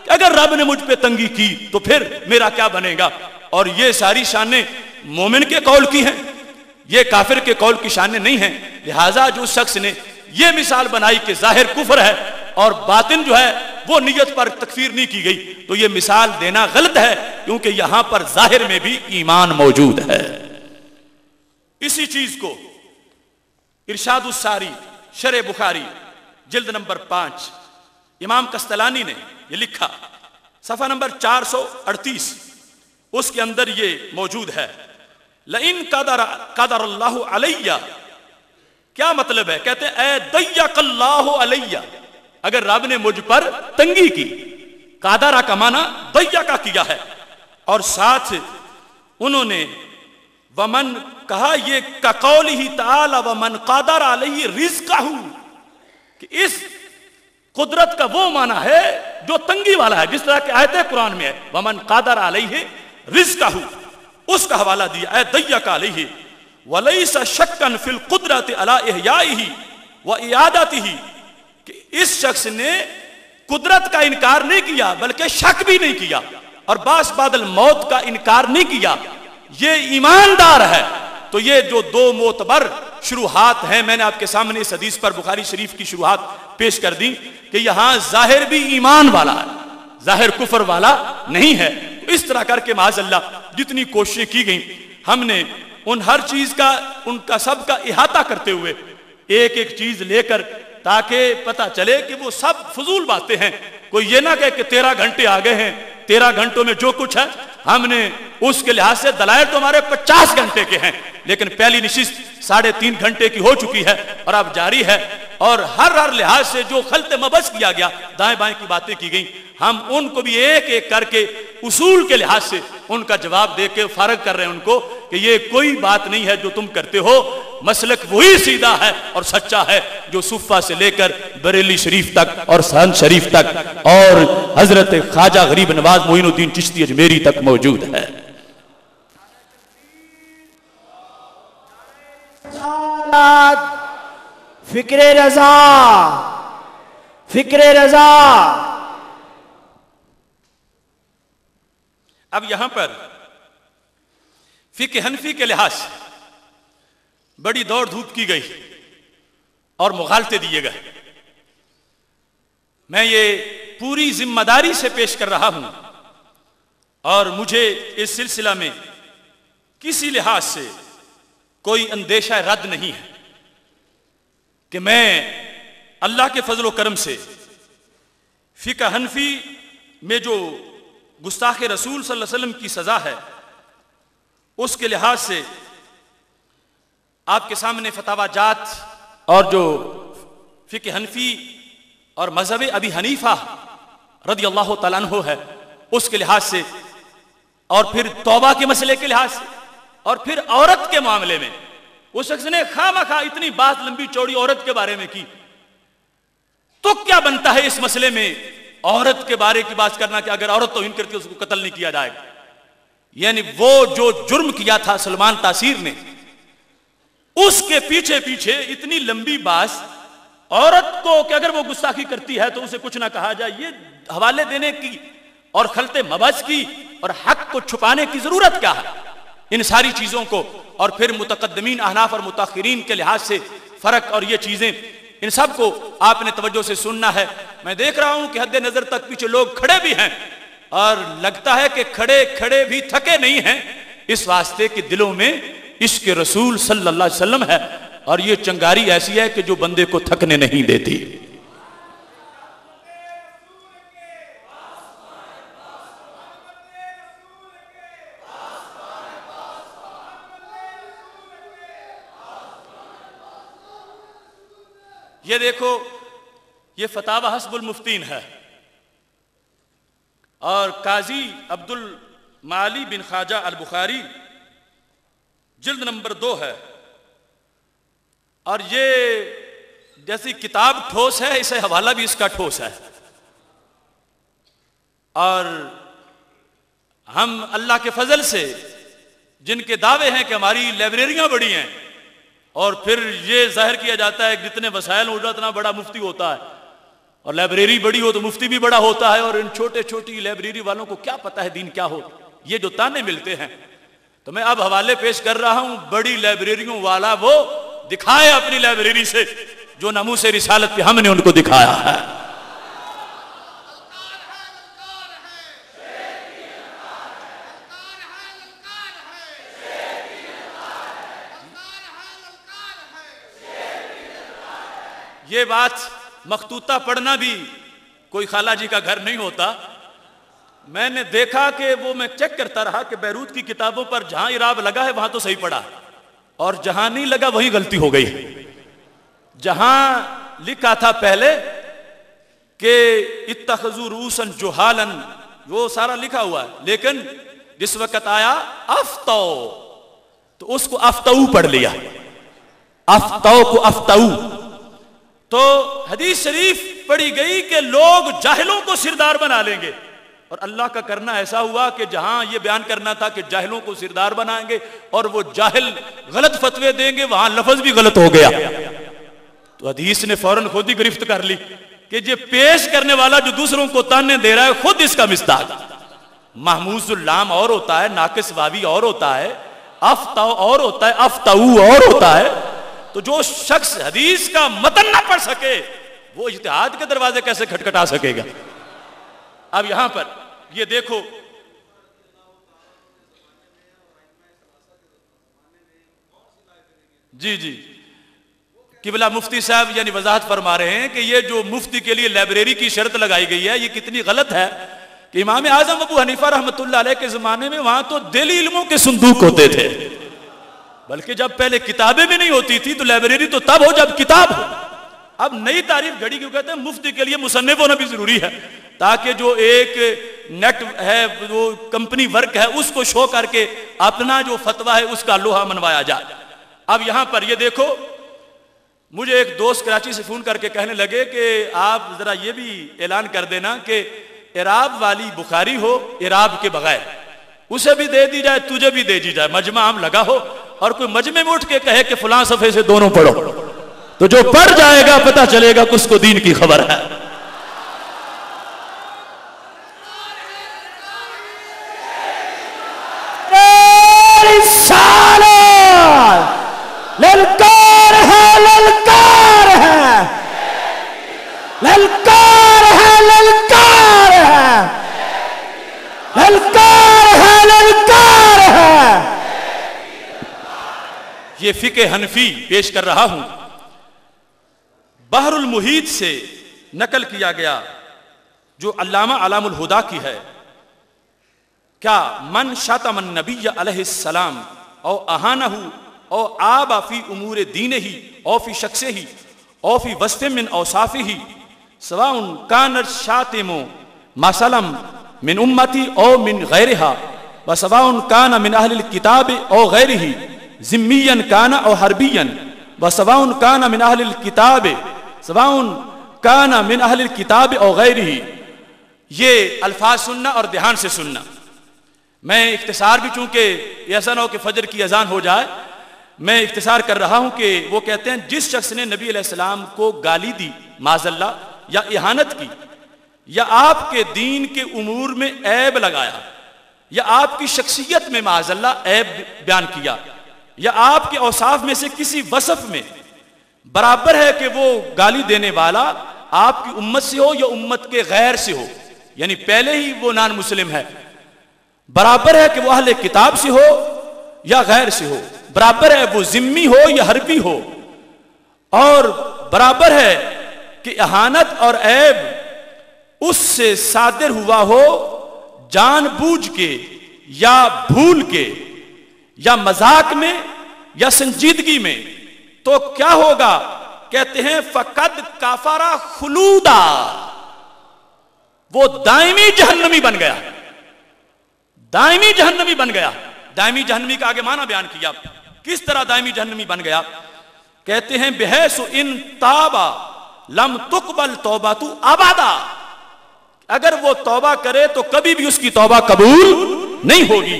کہ اگر رب نے مجھ پہ تنگی کی تو پھر میرا کیا بنے گا۔ اور یہ ساری شانیں مومن کے قول کی ہیں، یہ کافر کے قول کی شانیں نہیں ہیں۔ لہٰذا جو شخص نے یہ مثال بنائی کہ ظاہر کفر ہے اور باطن جو ہے وہ نیت پر تکفیر نہیں کی گئی، تو یہ مثال دینا غلط ہے، کیونکہ یہاں پر ظاہر میں بھی ایمان موجود ہے۔ اسی چیز کو ارشاد الساری شرح بخاری جلد نمبر 5 امام قسطلانی نے یہ لکھا، صفحہ نمبر 438، اس کے اندر یہ موجود ہے، لئن قدر اللہ علیہ، کیا مطلب ہے؟ کہتے ہیں اے ضیق اللہ علیہ، اگر رب نے مجھ پر تنگی کی، قادرہ کا معنی ضیقہ کیا ہے، اور ساتھ انہوں نے ومن کہا یہ کقولہ تعالی ومن قادر علیہ رزقہ، کہ اس قدرت کا وہ معنی ہے جو تنگی والا ہے، جس طرح کہ آیت قرآن میں ہے ومن قادر علیہ رزقہ، اس کا حوالہ دیا اے ضیق علیہ، ولیس شکا فی القدرت علی احیائہ و اعادتہ، کہ اس شخص نے قدرت کا انکار نہیں کیا بلکہ شک بھی نہیں کیا، اور بعد الموت کا انکار نہیں کیا، یہ ایماندار ہے۔ تو یہ جو دو معتبر شروحات ہیں، میں نے آپ کے سامنے اس حدیث پر بخاری شریف کی شروحات پیش کر دی کہ یہاں ظاہر بھی ایمان والا ہے، ظاہر کفر والا نہیں ہے۔ اس طرح کر کے معاذ اللہ جتنی کوششیں کی گئیں، ہم نے ان ہر چیز کا، ان کا سب کا احاطہ کرتے ہوئے ایک ایک چیز لے کر، تاکہ پتہ چلے کہ وہ سب فضول باتیں ہیں۔ کوئی یہ نہ کہے کہ 13 گھنٹے آگے ہیں، 13 گھنٹوں میں جو کچھ ہے ہم نے اس کے لحاظ سے دلائل تو ہمارے 50 گھنٹے کے ہیں، لیکن پہلی نشست 3.5 گھنٹے کی ہو چکی ہے اور اب جاری ہے، اور ہر لحاظ سے جو خلط مبس کیا گیا، دائیں بائیں کی باتیں کی گئیں، ہم ان کو بھی ایک ایک کر کے اصول کے لحاظ سے ان کا جواب دے کے فارغ کر رہے ہیں ان کو کہ یہ کوئی بات نہیں ہے جو تم کرتے ہو، مسلک وہی سیدھا ہے اور سچا ہے جو صفہ سے لے کر بریلی شریف تک اور سہن شریف تک اور حضرت خواجہ غریب نواز معین الدین چشتی اجمیری تک موجود ہے۔ فکر رضا، فکر رضا۔ اب یہاں پر فقہ حنفی کے لحاظ سے بڑی دوڑ دھوپ کی گئی اور مغالطے دیے گئے۔ میں یہ پوری ذمہ داری سے پیش کر رہا ہوں، اور مجھے اس سلسلہ میں کسی لحاظ سے کوئی اندیشہ رد نہیں ہے کہ میں اللہ کے فضل و کرم سے فقہ حنفی میں جو گستاخ رسول صلی اللہ علیہ وسلم کی سزا ہے اس کے لحاظ سے آپ کے سامنے فتاوی جات اور جو فقہ حنفی اور مذہب ابی حنیفہ رضی اللہ تعالیٰ عنہ ہے اس کے لحاظ سے، اور پھر توبہ کے مسئلے کے لحاظ سے، اور پھر عورت کے معاملے میں اس شخص نے خواہ اتنی بات لمبی چوڑی عورت کے بارے میں کی، تو کیا بنتا ہے اس مسئلے میں عورت کے بارے کی بات کرنا کہ اگر عورت توہین کرتی ہے اس کو قتل نہیں کیا جائے گا؟ یعنی وہ جو جرم کیا تھا سلمان تاثیر نے، اس کے پیچھے پیچھے اتنی لمبی بات عورت کو کہ اگر وہ گستاخی کرتی ہے تو اسے کچھ نہ کہا جائے، یہ حوالے دینے کی اور خلط مبحث کی اور حق کو چھپانے کی ضرورت کیا ہے؟ ان ساری چیزوں کو، اور پھر متقدمین احناف اور متاخرین کے لحاظ سے فرق اور یہ چیزیں ان سب کو آپ نے توجہ سے سننا ہے. میں دیکھ رہا ہوں کہ حد نظر تک پیچھے لوگ کھڑے بھی ہیں اور لگتا ہے کہ کھڑے کھڑے بھی تھکے نہیں ہیں، اس واسطے کہ دلوں میں عشق رسول صلی اللہ علیہ وسلم ہے، اور یہ چنگاری ایسی ہے کہ جو بندے کو تھکنے نہیں دیتی. یہ دیکھو، یہ فتاوی حسب المفتین ہے، اور قاضی عبد المعالی بن خواجہ البخاری جلد نمبر 2 ہے، اور یہ جیسی کتاب ٹھوس ہے اسے حوالہ بھی اس کا ٹھوس ہے. اور ہم اللہ کے فضل سے جن کے دعوے ہیں کہ ہماری لائبریریاں بڑی ہیں، اور پھر یہ ظاہر کیا جاتا ہے کہ جتنے وسائل ہو اتنا بڑا مفتی ہوتا ہے، اور لائبریری بڑی ہو تو مفتی بھی بڑا ہوتا ہے، اور ان چھوٹے چھوٹی لائبریری والوں کو کیا پتہ ہے دین کیا ہو. یہ جو تانے ملتے ہیں، تو میں اب حوالے پیش کر رہا ہوں. بڑی لائبریریوں والا وہ دکھائے اپنی لائبریری سے جو ناموس رسالت پہ ہم نے ان کو دکھایا ہے. یہ بات مخطوطہ پڑھنا بھی کوئی خالہ جی کا گھر نہیں ہوتا. میں نے دیکھا کہ وہ میں چیک کرتا رہا کہ بیروت کی کتابوں پر جہاں اعراب لگا ہے وہاں تو صحیح پڑھا، اور جہاں نہیں لگا وہیں غلطی ہو گئی. جہاں لکھا تھا پہلے کہ اتخذوا رؤوسا جہالا، وہ سارا لکھا ہوا ہے، لیکن جس وقت آیا افتو تو اس کو افتو پڑھ لیا، افتو کو افتو. تو حدیث شریف پڑھی گئی کہ لوگ جاہلوں کو سردار بنا لیں گے، اور اللہ کا کرنا ایسا ہوا کہ جہاں یہ بیان کرنا تھا کہ جاہلوں کو سردار بنائیں گے اور وہ جاہل غلط فتوے دیں گے، وہاں لفظ بھی غلط ہو گیا. تو حدیث نے فوراً خود ہی گرفت کر لی کہ یہ پیش کرنے والا جو دوسروں کو تانے دے رہا ہے خود اس کا مصداق. محموز اللام اور ہوتا ہے، ناقص واوی اور ہوتا ہے، افتو اور ہوتا ہے، افتو اور ہوتا ہے. تو جو شخص حدیث کا متن نہ پڑھ سکے وہ اجتہاد کے دروازے کیسے کھٹکھٹا سکے گا. اب یہاں پر یہ دیکھو، جی قبلہ مفتی صاحب یعنی وضاحت فرما رہے ہیں کہ یہ جو مفتی کے لیے لائبریری کی شرط لگائی گئی ہے یہ کتنی غلط ہے کہ امام اعظم ابو حنیفہ رحمۃ اللہ علیہ کے زمانے میں وہاں تو دلی علموں کے صندوق ہوتے تھے، بلکہ جب پہلے کتابیں بھی نہیں ہوتی تھی تو لائبریری تو تب ہو جب کتاب ہو. اب نئی تعریف گھڑی کیوں کہتے ہیں؟ مفتی کے لیے مصنف ہونا بھی ضروری ہے تاکہ جو ایک نیٹ ہے وہ کمپنی ورک ہے اس کو شو کر کے اپنا جو فتویٰ ہے اس کا لوہا منوایا جائے. اب یہاں پر یہ دیکھو، مجھے ایک دوست کراچی سے فون کر کے کہنے لگے کہ آپ ذرا یہ بھی اعلان کر دینا کہ اعراب والی بخاری ہو اعراب کے بغیر، اسے بھی دے دی جائے تجھے بھی دے دی جائے، مجمع عام لگا ہو، اور کوئی مجمع میں اٹھ کے کہے کہ فلاں صفحے سے دونوں پڑھو تو جو پڑھ جائے گا پتہ چلے گا کہ اس کو دین کی خبر ہے. للکار ہے، للکار ہے، للکار ہے، للکار ہے، للکار ہے، للکار ہے. یہ فقہ حنفی پیش کر رہا ہوں، بحر المحیط سے نقل کیا گیا جو علامہ علام الہدا کی ہے. کیا من شتم النبی علیہ السلام او اہانہ او آب فی امور دینہ او فی شخصہ او فی وصف من اوصافہ سواء کان الشاتم مثلا من امتی او من غیرہا وسواء کان من اہل الکتاب او غیرہ ذمیا کان او حربیا وسواء کان من اہل الکتاب سواء کان من اہل الکتاب او غیرہ. یہ الفاظ سننا اور دھیان سے سننا. میں اختصار بھی، چونکہ ایسا نہ ہو کہ فجر کی اذان ہو جائے، میں اختصار کر رہا ہوں کہ وہ کہتے ہیں جس شخص نے نبی علیہ السلام کو گالی دی معاذ اللہ یا اہانت کی یا آپ کے دین کے امور میں عیب لگایا یا آپ کی شخصیت میں معاذ اللہ عیب بیان کیا یا آپ کے اوصاف میں سے کسی وصف میں برابر ہے کہ وہ گالی دینے والا آپ کی امت سے ہو یا امت کے غیر سے ہو، یعنی پہلے ہی وہ نان مسلم ہے، برابر ہے کہ وہ اہل کتاب سے ہو یا غیر سے ہو، برابر ہے وہ ذمی ہو یا حربی ہو، اور برابر ہے کہ اہانت اور عیب اس سے صادر ہوا ہو جان بوجھ کے یا بھول کے یا مذاق میں یا سنجیدگی میں، تو کیا ہوگا؟ کہتے ہیں فقد کافرا خلودا، وہ دائمی جہنمی بن گیا، دائمی جہنمی بن گیا۔ دائمی جہنمی کا آگے معنی بیان کیا، کس طرح دائمی جہنمی بن گیا؟ کہتے ہیں بحیث ان تابا لم تقبل توبۃ ابدا، اگر وہ توبہ کرے تو کبھی بھی اس کی توبہ قبول نہیں ہوگی۔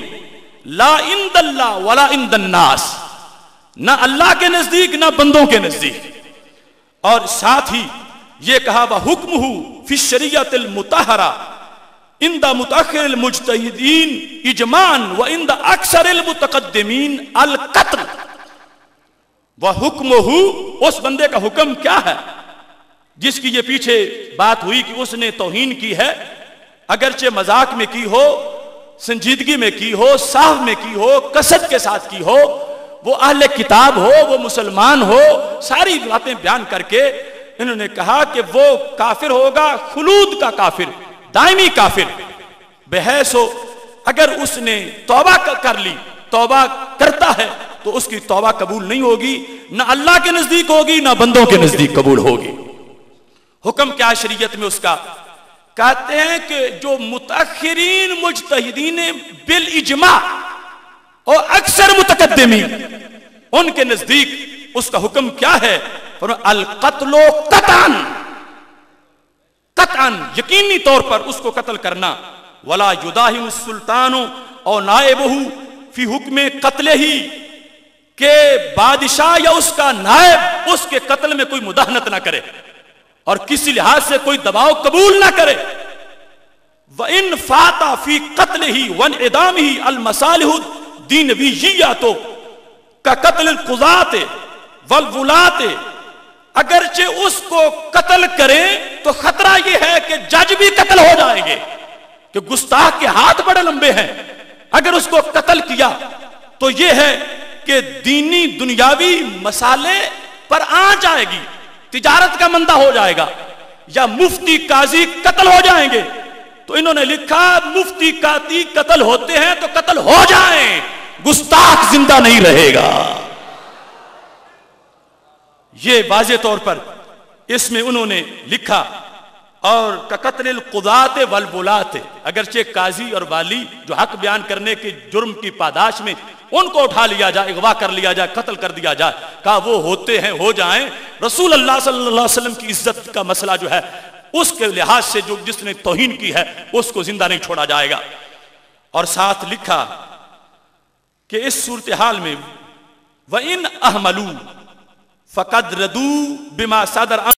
لا عند اللہ ولا عند الناس، نہ اللہ کے نزدیک نہ بندوں کے نزدیک۔ اور ساتھ ہی یہ کہا وَحُکْمُهُ فی الشریعۃ المطہرہ عند متأخر المجتہدین اجماعاً وعند اکثر المتقدمین القتل۔ وَحُکْمُهُ، اس بندے کا حکم کیا ہے جس کی یہ پیچھے بات ہوئی کہ اس نے توہین کی ہے، اگرچہ مذاق میں کی ہو، سنجیدگی میں کی ہو، صاحب میں کی ہو، قصد کے ساتھ کی ہو، وہ اہل کتاب ہو، وہ مسلمان ہو، ساری باتیں بیان کر کے انہوں نے کہا کہ وہ کافر ہوگا، خلود کا کافر، دائمی کافر۔ بحیث ہو اگر اس نے توبہ کر لی، توبہ کرتا ہے تو اس کی توبہ قبول نہیں ہوگی، نہ اللہ کے نزدیک ہوگی نہ بندوں کے نزدیک قبول ہوگی۔ حکم کیا شریعت میں اس کا؟ کہتے ہیں کہ جو متأخرین مجتہدین بالاجماع اور اکثر متقدمین، ان کے نزدیک اس کا حکم کیا ہے؟ القتل قطعاً، قطعاً یقینی طور پر اس کو قتل کرنا۔ ولا یداہن السلطان اور نائبہ فی حکم قتل ہی، کہ بادشاہ یا اس کا نائب اس کے قتل میں کوئی مداہنت نہ کرے اور کسی لحاظ سے کوئی دباؤ قبول نہ کرے۔ وَإِن فَاتَ فِي قَتْلِهِ وَانْعِدَامِهِ الْمَصَالِحُ الدِّینَوِیَّۃُ كَقَتْلِ الْقُضَاةِ وَالْوُلَاةِ، اگرچہ اس کو قتل کریں تو خطرہ یہ ہے کہ جج بھی قتل ہو جائیں گے، کہ گستاخ کے ہاتھ بڑے لمبے ہیں، اگر اس کو قتل کیا تو یہ ہے کہ دینی دنیاوی مسالے پر آ جائے گی، تجارت کا مندہ ہو جائے گا، یا مفتی قاضی قتل ہو جائیں گے۔ تو انہوں نے لکھا مفتی قاضی قتل ہوتے ہیں تو قتل ہو جائیں، گستاخ زندہ نہیں رہے گا۔ یہ واضح طور پر اس میں انہوں نے لکھا۔ اور قتل القضاة والولاة، اگرچہ قاضی اور والی جو حق بیان کرنے کے جرم کی پاداش میں ان کو اٹھا لیا جائے، اغوا کر لیا جائے، قتل کر دیا جائے، کہا وہ ہوتے ہیں ہو جائیں، رسول اللہ صلی اللہ علیہ وسلم کی عزت کا مسئلہ جو ہے اس کے لحاظ سے جو جس نے توہین کی ہے اس کو زندہ نہیں چھوڑا جائے گا۔ اور ساتھ لکھا کہ اس صورتحال میں وَإِنْ أَحْمَلُوا فَقَدْ رَدُوا بِمَا صَدَرَ